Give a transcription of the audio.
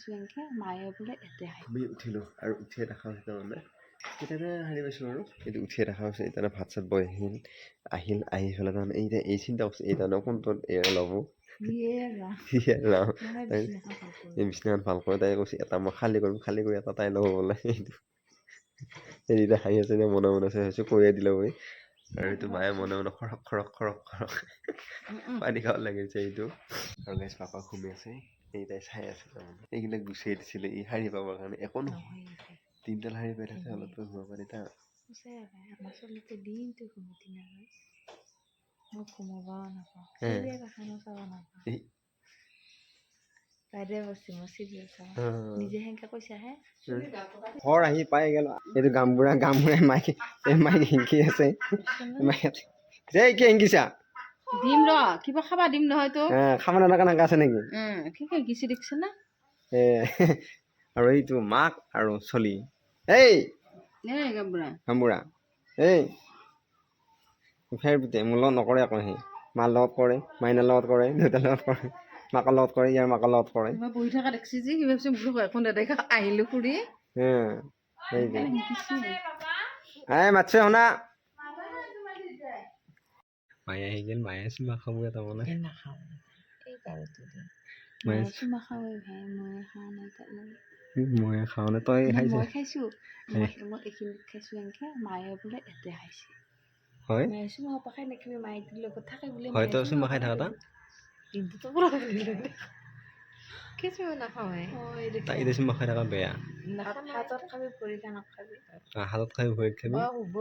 খাইছোঁ এনেকৈ মায়ে বোলে এতে খাই আমি উঠিলোঁ আৰু উঠিয়ে দেখা হৈছে তাৰমানে কেতিয়াবা হাৰি পাইছোঁ আৰু এইটো উঠিয়ে দেখা হৈছে এতিয়া ভাত চাত বই আহি পেলাই তাৰমানে এই চিন্তা কৰিছে এই তাৰমানে কোনটোত ল'ব এই বিছনাখন ভাল কৰে তাই কৈছে এটা মই খালী কৰি এটা তাই ল'ব বোলে এইটো এতিয়া হাঁহি আছে মনে মনে চাইছোঁ কৈয়ে দিলে মই আৰু এইটো মায়ে মনে মনে খৰক পানী খাব লাগিছে এইটো আৰু গাইছ পাপা ঘুমি আছে এই তাই চাই আছে তাৰমানে এইবিলাক গুচাই দিছিলে এই শাৰী পাবৰ কাৰণে একো নহয় তিনডাল শাৰী পাই থাকে অলপ ঘূৰিব পাৰি তা আমাৰ ছোৱালীটো দিনটো ঘুমতি নাপায় মই ঘুমাবও নাপাওঁ হে। চাব নাপাওঁ বাইদেউ বস্তু মই চিৰিয়েল চাওঁ নিজে সেনেকে কৈছাহে ঘৰ আহি পাই গেল এইটো গামবুঢ়াই মাইক শিকি আছে যে কি শিকিছা দিম ৰ কিবা খাবা দিম নহয় তো খাব নালাগা আছে নেকি কি শিকিছে দেখিছে না এ আৰু এইটো মাক আৰু চলি এই গামবুঢ়া এই ফেৰ পিতে মোৰ লগত নকৰে আকৌ সি মাৰ লগত কৰে মাইনাৰ লগত কৰে দেউতাৰ লগত কৰে মাকৰ লগত কৰে ইয়াৰ মাকৰ লগত কৰে বহি থকা দেখছি যে কিবা এখন নেদেখা আহিলো ফুৰি মাতছে শুনা মায়ে আহি গেল মায়ে চুমা খাব তাৰমানে মই খাওঁ নে তই খাইছো মই খাইছো মই এইখিনিত খাইছো এনেকে মায়ে বোলে এতে খাইছে হয় চুমা পাখাই নেকি মায়ে লগত থাকে বোলে হয় তই চুমা খাই থাকা দিনটোতো পুৰা কিছু নাখাওঁ তাই এতিয়া চুমা খাই থকা বেয়া হাতত খাবি ভৰি কাণত খাবি হাতত খাবি ভৰিত খাবি শুব